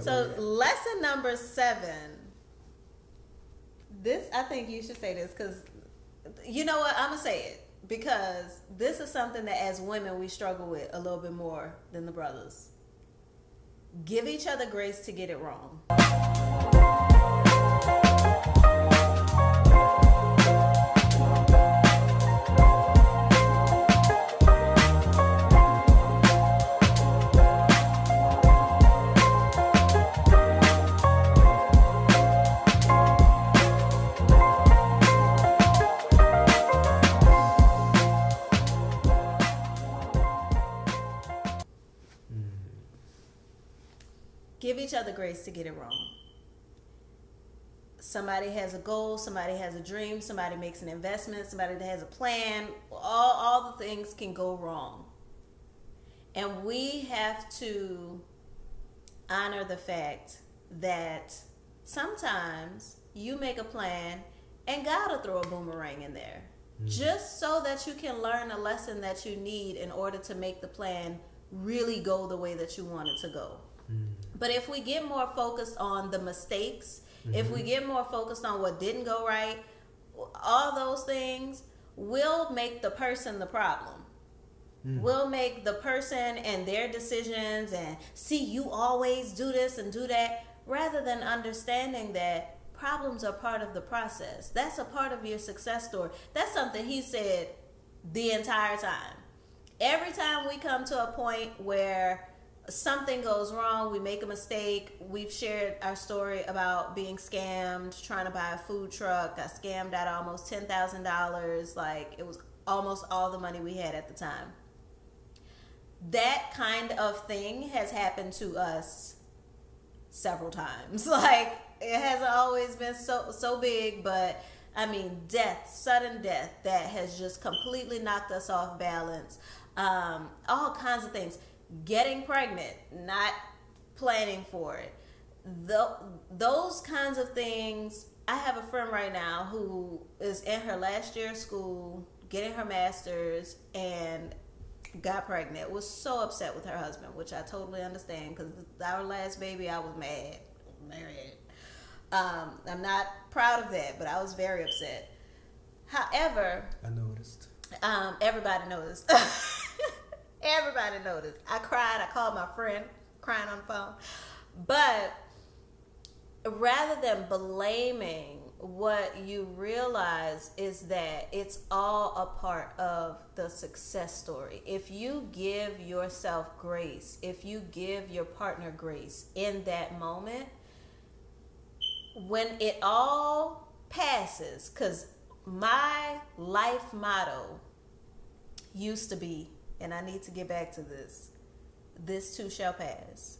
So lesson number 7. This, I think you should say this because, you know what, I'm going to say it. Because this is something that as women we struggle with a little bit more than the brothers. Give each other grace to get it wrong. Give each other grace to get it wrong. Somebody has a goal, somebody has a dream, somebody makes an investment, somebody that has a plan. All the things can go wrong. And we have to honor the fact that sometimes you make a plan and God will throw a boomerang in there. Just so that you can learn a lesson that you need in order to make the plan really go the way that you want it to go. But if we get more focused on the mistakes, if we get more focused on what didn't go right, all those things will make the person the problem. We'll make the person and their decisions and see you always do this and do that, rather than understanding that problems are part of the process. That's a part of your success story. That's something he said the entire time. Every time we come to a point where something goes wrong, we make a mistake. We've shared our story about being scammed, trying to buy a food truck. Got scammed out of almost $10,000. Like, it was almost all the money we had at the time. That kind of thing has happened to us several times. Like, it hasn't always been so big, but I mean, death, sudden death that has just completely knocked us off balance. All kinds of things. Getting pregnant, not planning for it. Those kinds of things. I have a friend right now who is in her last year of school, getting her master's, and got pregnant. Was so upset with her husband, which I totally understand, because our last baby, I was mad. I'm not proud of that, but I was very upset. However, I noticed. Everybody noticed. Everybody noticed. I cried. I called my friend, crying on the phone. But rather than blaming, what you realize is that it's all a part of the success story. If you give yourself grace, if you give your partner grace in that moment, when it all passes, because my life motto used to be, and I need to get back to this too shall pass.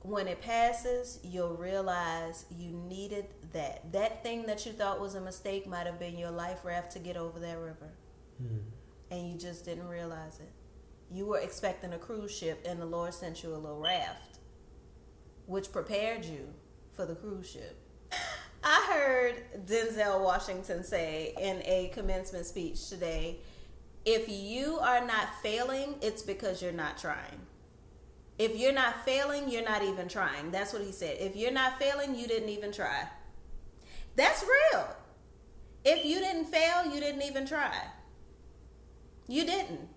When it passes, you'll realize you needed that. That thing that you thought was a mistake might have been your life raft to get over that river. And you just didn't realize it. You were expecting a cruise ship, and the Lord sent you a little raft, which prepared you for the cruise ship. I heard Denzel Washington say in a commencement speech today, if you are not failing, it's because you're not trying. If you're not failing, you're not even trying. That's what he said. If you're not failing, you didn't even try. That's real. If you didn't fail, you didn't even try. You didn't.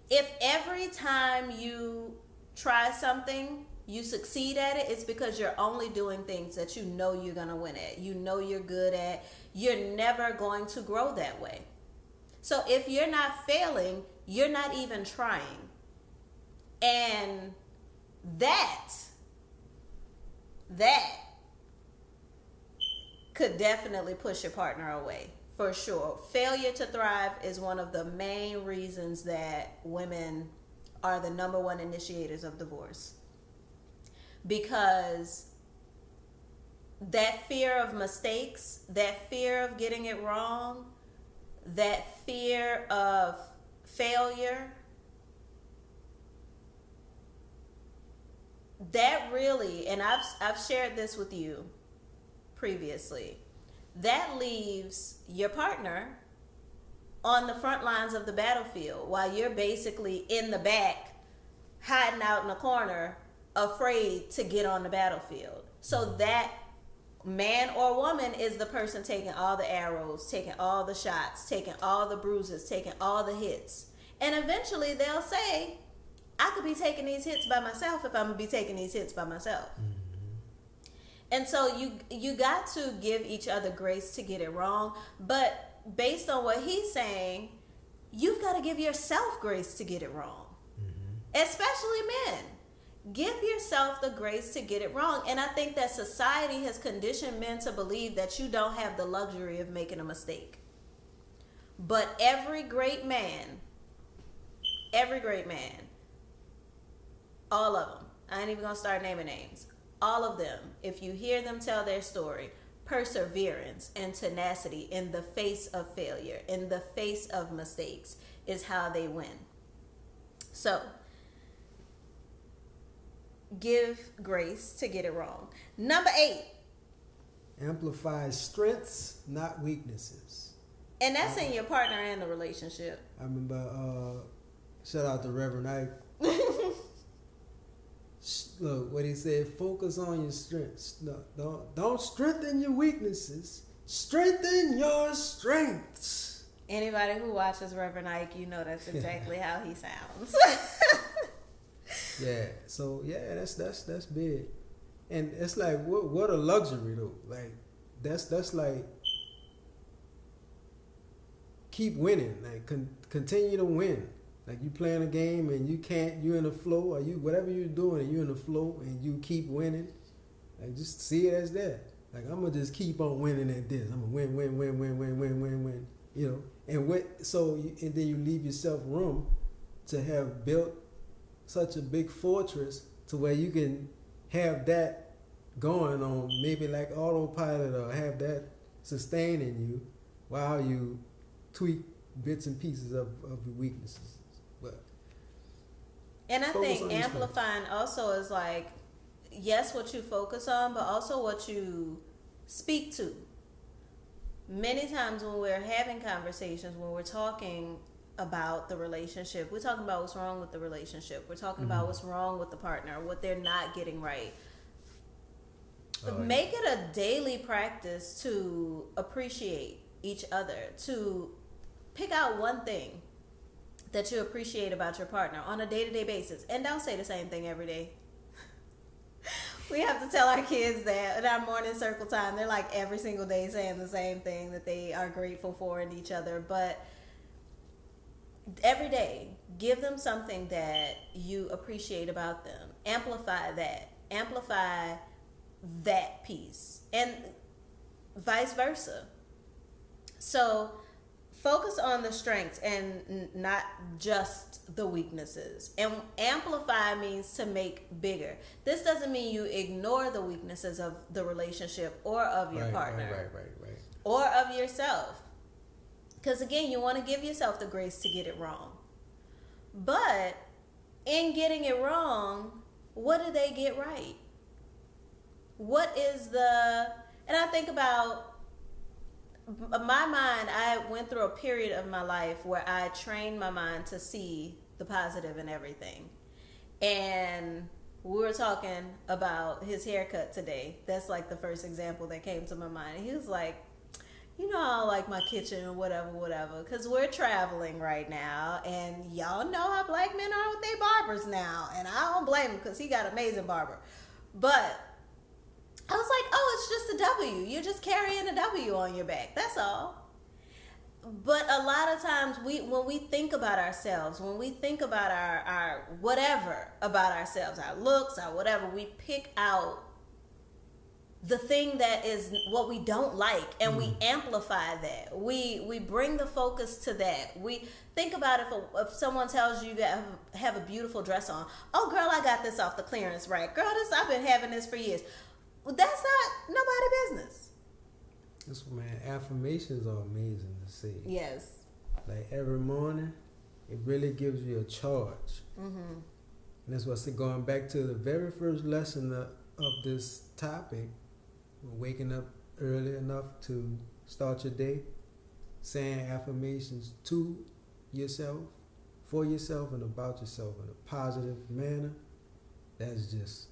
If every time you try something, you succeed at it, it's because you're only doing things that you know you're going to win at. You know you're good at. You're never going to grow that way. So if you're not failing, you're not even trying. And that could definitely push your partner away, for sure. Failure to thrive is one of the main reasons that women are the #1 initiators of divorce. Because that fear of mistakes, that fear of getting it wrong, that fear of failure, that really, and I've shared this with you previously, that leaves your partner on the front lines of the battlefield while you're basically in the back, hiding out in a corner, afraid to get on the battlefield. So that man or woman is the person taking all the arrows, taking all the shots, taking all the bruises, taking all the hits. And eventually they'll say, I could be taking these hits by myself if I'm going to be taking these hits by myself. And so you got to give each other grace to get it wrong. But based on what he's saying, you've got to give yourself grace to get it wrong. Especially men. Give yourself the grace to get it wrong. And I think that society has conditioned men to believe that you don't have the luxury of making a mistake. But every great man, all of them, I ain't even going to start naming names, all of them, if you hear them tell their story, perseverance and tenacity in the face of failure, in the face of mistakes, is how they win. So, give grace to get it wrong. Number 8. Amplify strengths, not weaknesses. And that's in your partner and the relationship. I remember, shout out to Reverend Ike. Look, what he said, focus on your strengths. No, don't strengthen your weaknesses. Strengthen your strengths. Anybody who watches Reverend Ike, you know that's exactly how he sounds. Yeah, so yeah, that's big. And it's like, what a luxury though. Like, that's like, keep winning. Like, continue to win. Like, you playing a game and you in the flow, or you, whatever you're doing, and you in the flow and you keep winning. Like, just see it as that. Like, I'm gonna just keep on winning at this. I'm gonna win. You know, and and then you leave yourself room to have built such a big fortress to where you can have that going on, maybe like autopilot, or have that sustaining you while you tweak bits and pieces of your weaknesses. And I think amplifying also is like, yes, what you focus on, but also what you speak to. Many times when we're having conversations, when we're talking about the relationship, we're talking about what's wrong with the relationship. We're talking about what's wrong with the partner, what they're not getting right. Make it a daily practice to appreciate each other, to pick out one thing that you appreciate about your partner on a day-to-day basis. And don't say the same thing every day. We have to tell our kids that in our morning circle time, they're like every single day saying the same thing that they are grateful for in each other. But every day, give them something that you appreciate about them. Amplify that. Amplify that piece. And vice versa. So focus on the strengths and not just the weaknesses. And amplify means to make bigger. This doesn't mean you ignore the weaknesses of the relationship or of your partner. Right. Or of yourself. Because again, you want to give yourself the grace to get it wrong. But in getting it wrong, what do they get right? What is and I think about my mind, I went through a period of my life where I trained my mind to see the positive in everything. And we were talking about his haircut today. That's like the first example that came to my mind. He was like, you know, I don't like my kitchen or whatever. Because we're traveling right now. And y'all know how black men are with their barbers now. And I don't blame him because he got an amazing barber. But I was like, oh, it's just a W. You're just carrying a W on your back. That's all. But a lot of times when we think about ourselves, when we think about our whatever about ourselves, our looks, our whatever, we pick out the thing that is what we don't like and we amplify that. We bring the focus to that. We think about if someone tells you have a beautiful dress on. Oh, girl, I got this off the clearance rack. Girl, I've been having this for years. Well, that's not nobody's business. That's what, man, affirmations are amazing to see. Yes. Like every morning, it really gives you a charge. Mm-hmm. And that's what's going back to the very first lesson of this topic. Waking up early enough to start your day, saying affirmations to yourself, for yourself, and about yourself in a positive manner. That's just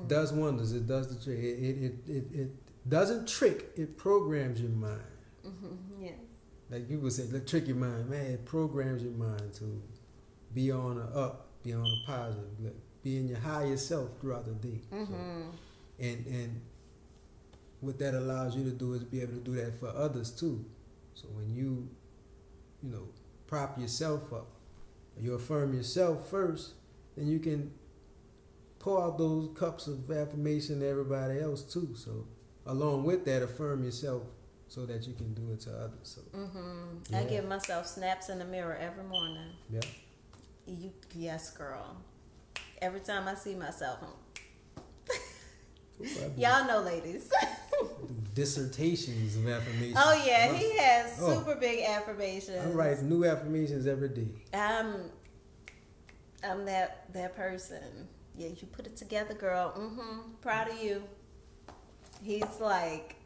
does wonders. It does the trick. It doesn't trick. It programs your mind. Yes. Like people say, let trick your mind, man. It programs your mind to be on a up, be on a positive, be in your higher self throughout the day. So, and what that allows you to do is be able to do that for others too. So when you prop yourself up, you affirm yourself first, then you can pour out those cups of affirmation to everybody else too. So along with that, affirm yourself so that you can do it to others. So I give myself snaps in the mirror every morning. Yeah. Yes, girl. Every time I see myself, y'all know, ladies. Dissertations of affirmations. Oh yeah, he has super big affirmations. I write new affirmations every day. I'm that person. Yeah, you put it together, girl. Proud of you. He's like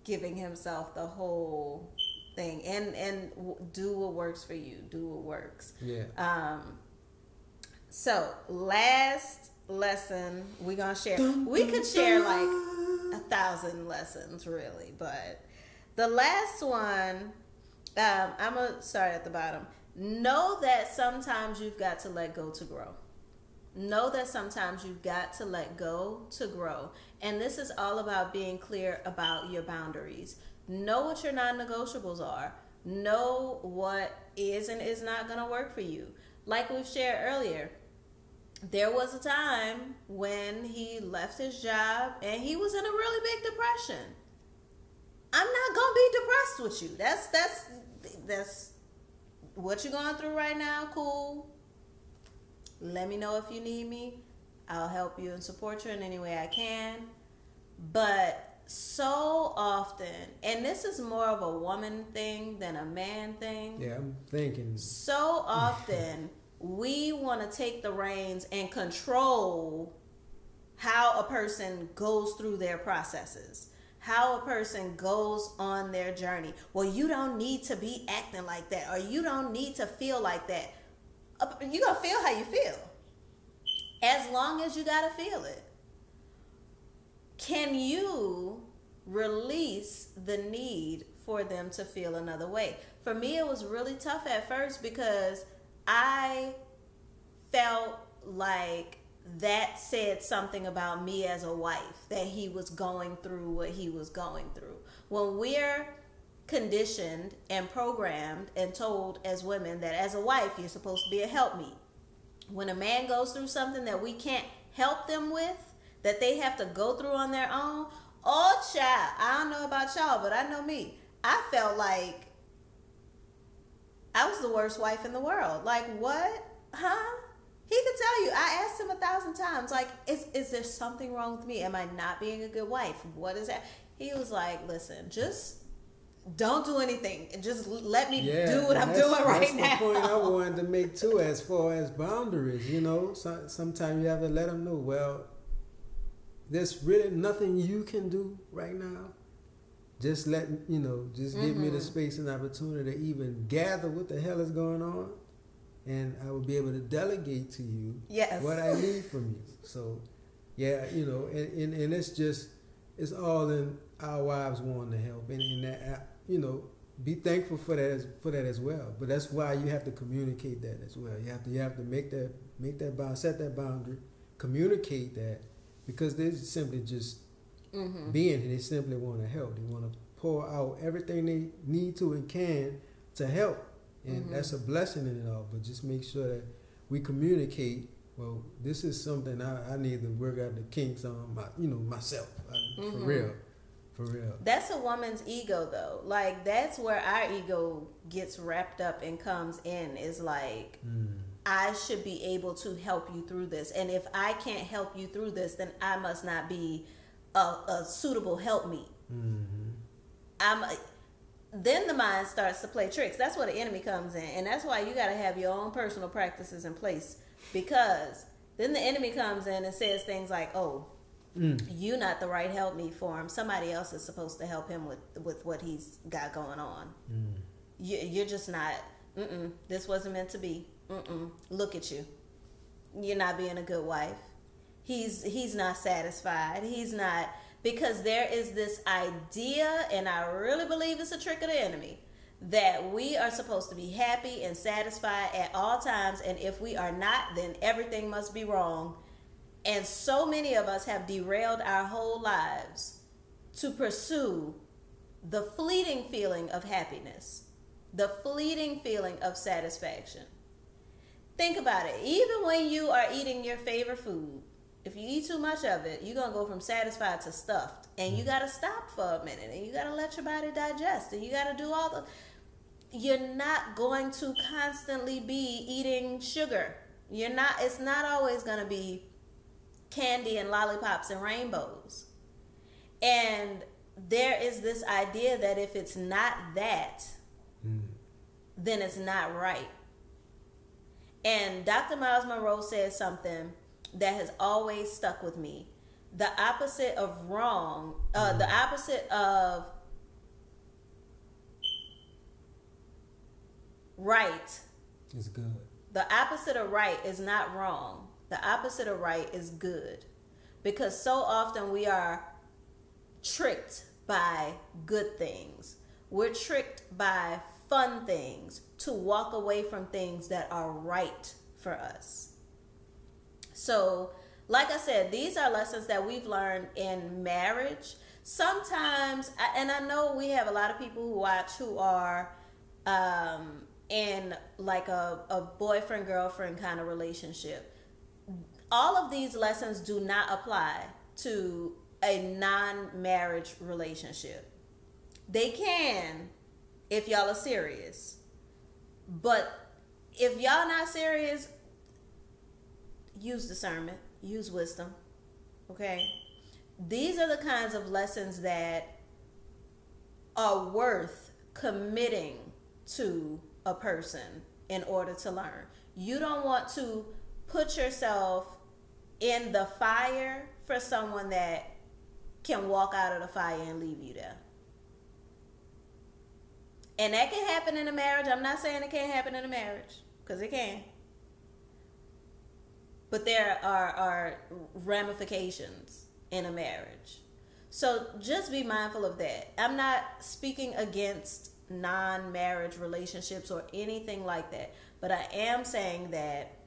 giving himself the whole thing, and do what works for you. Do what works. Yeah. So last lesson we're gonna share. We could share like 1,000 lessons, really, but the last one, I'm gonna start at the bottom. Know that sometimes you've got to let go to grow. Know that sometimes you've got to let go to grow. And this is all about being clear about your boundaries. Know what your non-negotiables are. Know what is and is not going to work for you. Like we've shared earlier, there was a time when he left his job and he was in a really big depression. I'm not going to be depressed with you. That's what you're going through right now. Cool. Let me know if you need me. I'll help you and support you in any way I can. But so often, and this is more of a woman thing than a man thing. Yeah, I'm thinking. So often, we want to take the reins and control how a person goes through their processes, how a person goes on their journey. Well, you don't need to be acting like that, or you don't need to feel like that. You're going to feel how you feel, as long as you got to feel it. Can you release the need for them to feel another way? For me, it was really tough at first because I felt like that said something about me as a wife, that he was going through what he was going through. When we're conditioned and programmed and told as women that as a wife, you're supposed to be a helpmeet. When a man goes through something that we can't help them with, that they have to go through on their own, oh child, I don't know about y'all, but I know me. I felt like I was the worst wife in the world. Like, what? Huh? He could tell you. I asked him 1,000 times, like, is there something wrong with me? Am I not being a good wife? What is that? He was like, listen, just don't do anything. Just let me do what I'm doing right now. That's the point I wanted to make too, as far as boundaries. Sometimes you have to let them know, well, there's really nothing you can do right now. Just give me the space and opportunity to even gather what the hell is going on, and I will be able to delegate to you what I need from you. So, and it's all in our wives wanting to help, and that, be thankful for that as well. But that's why you have to communicate that as well. You have to make that bound, set that boundary, communicate that, because they're simply just being here. They simply want to help. They want to pour out everything they need to and can to help, and that's a blessing in it all. But just make sure that we communicate. Well, this is something I need to work out the kinks on myself. For real. That's a woman's ego, though. Like, that's where our ego gets wrapped up and comes in. Is like, I should be able to help you through this, and if I can't help you through this, then I must not be a suitable helpmeet. Then the mind starts to play tricks. That's where the enemy comes in, and that's why you got to have your own personal practices in place, because then the enemy comes in and says things like, "Oh, you're not the right helpmeet for him. Somebody else is supposed to help him with what he's got going on. You're just not. This wasn't meant to be. Look at you. You're not being a good wife." he's not satisfied. He's not, because there is this idea, and I really believe it's a trick of the enemy, that we are supposed to be happy and satisfied at all times, and if we are not, then everything must be wrong. And so many of us have derailed our whole lives to pursue the fleeting feeling of happiness, the fleeting feeling of satisfaction. Think about it. Even when you are eating your favorite food, if you eat too much of it, you're going to go from satisfied to stuffed. And you got to stop for a minute, and you got to let your body digest, and you got to do all the... You're not going to constantly be eating sugar. It's not always going to be candy and lollipops and rainbows. And there is this idea that if it's not that, then it's not right. And Dr. Miles Monroe says something that has always stuck with me. The opposite of wrong, the opposite of right is good. The opposite of right is not wrong. The opposite of right is good. Because so often we are tricked by good things. We're tricked by fun things to walk away from things that are right for us. So, like I said, these are lessons that we've learned in marriage. Sometimes, and I know we have a lot of people who watch who are in like a boyfriend-girlfriend kind of relationship. All of these lessons do not apply to a non-marriage relationship. They can if y'all are serious. But if y'all not serious, use discernment, use wisdom, okay? These are the kinds of lessons that are worth committing to a person in order to learn. You don't want to put yourself in the fire for someone that can walk out of the fire and leave you there. And that can happen in a marriage. I'm not saying it can't happen in a marriage, because it can. But there are ramifications in a marriage. So just be mindful of that. I'm not speaking against non-marriage relationships or anything like that. But I am saying that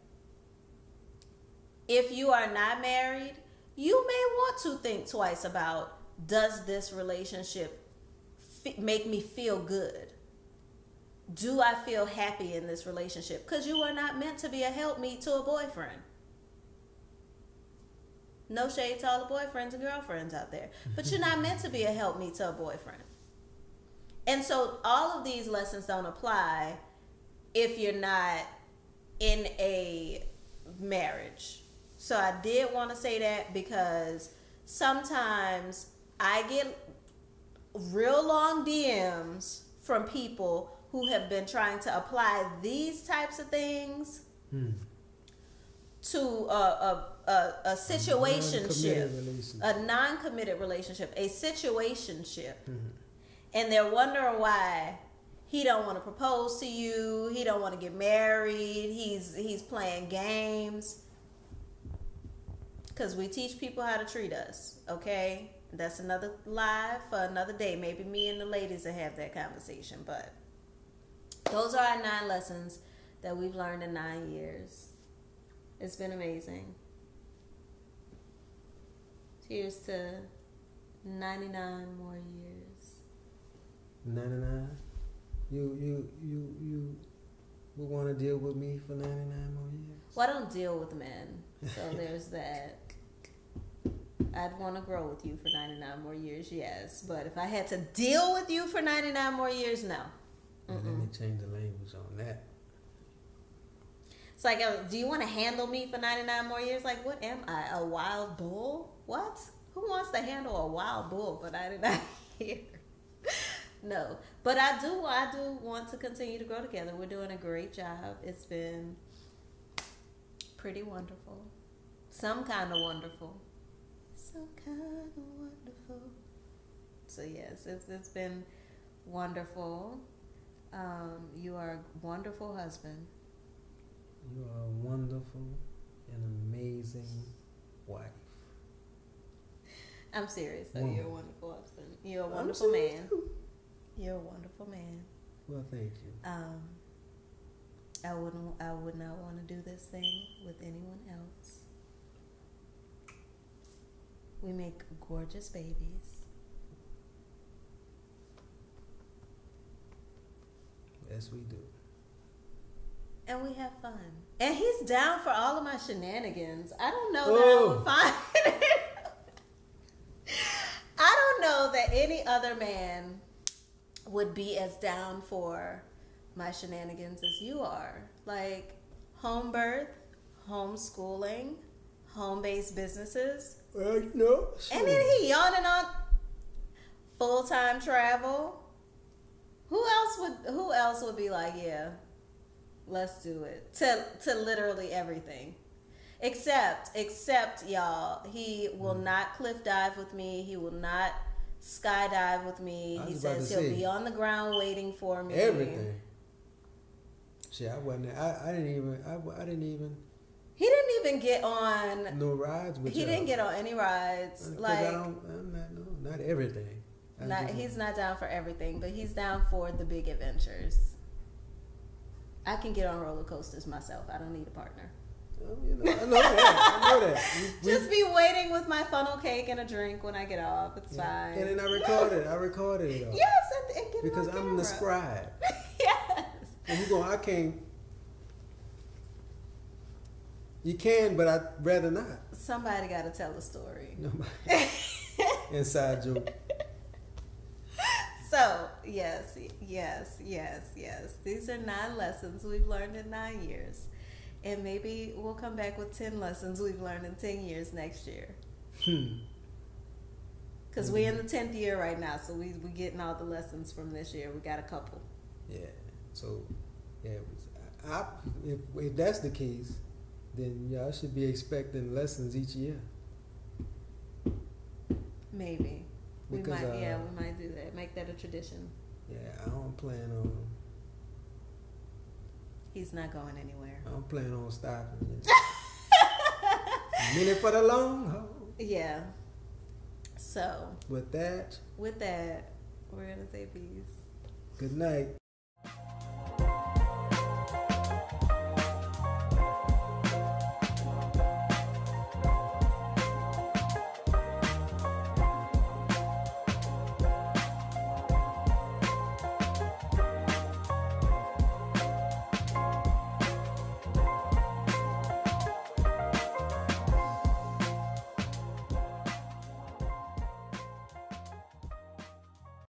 if you are not married, you may want to think twice about, does this relationship make me feel good? Do I feel happy in this relationship? Because you are not meant to be a helpmeet to a boyfriend. No shade to all the boyfriends and girlfriends out there. But you're not meant to be a helpmeet to a boyfriend. And so all of these lessons don't apply if you're not in a marriage. So I did want to say that, because sometimes I get real long DMs from people who have been trying to apply these types of things to a situationship, a non-committed relationship, a situationship. And they're wondering why he don't want to propose to you, he don't want to get married, he's playing games. Because we teach people how to treat us, okay? That's another live for another day. Maybe me and the ladies will have that conversation. But those are our 9 lessons that we've learned in 9 years. It's been amazing. Cheers to 99 more years. 99? You would want to deal with me for 99 more years? Well, I don't deal with men, so there's that. I'd want to grow with you for 99 more years, yes. But if I had to deal with you for 99 more years, no. Let me change the language on that. It's like, do you want to handle me for 99 more years? Like, what am I, a wild bull? What? Who wants to handle a wild bull for 99 years? No. But I do want to continue to grow together. We're doing a great job. It's been pretty wonderful. Some kind of wonderful. Some kind of wonderful. So yes, it's been wonderful. You are a wonderful husband. You are a wonderful and amazing wife. wife. I'm serious, though. Woman. You're a wonderful husband. You're a wonderful man. You're a wonderful man. Well, thank you. I would not want to do this thing with anyone else. We make gorgeous babies. Yes, we do. And we have fun. And he's down for all of my shenanigans. I don't know that I would find I don't know that any other man would be as down for my shenanigans as you are. Like home birth, homeschooling, home-based businesses. No. Sure. And then he yawning on full-time travel. Who else would be like, yeah, let's do it. To literally everything. Except y'all, he will not cliff dive with me. He will not skydive with me. He says he'll be on the ground waiting for me. Everything. Shit, I wasn't. I didn't even. He didn't even get on. No rides with. He didn't get on any rides. Like not everything. He's not down for everything, but he's down for the big adventures. I can get on roller coasters myself. I don't need a partner. I know that. Just be waiting with my funnel cake and a drink when I get off. It's fine. And then I recorded it all. Yes, and get because it on I'm camera. the scribe. Yes. And I can't. You can, but I'd rather not. Somebody got to tell the story. Nobody. Inside joke. So, yes. These are 9 lessons we've learned in 9 years. And maybe we'll come back with 10 lessons we've learned in 10 years next year. Because we're in the 10th year right now, so we're getting all the lessons from this year. We got a couple. Yeah. So, yeah. If that's the case, then y'all should be expecting lessons each year. Maybe. Because, we might do that. Make that a tradition. Yeah, I don't plan on. He's not going anywhere. I don't plan on stopping. Minute for the long haul. Yeah. So. With that, we're going to say peace. good night.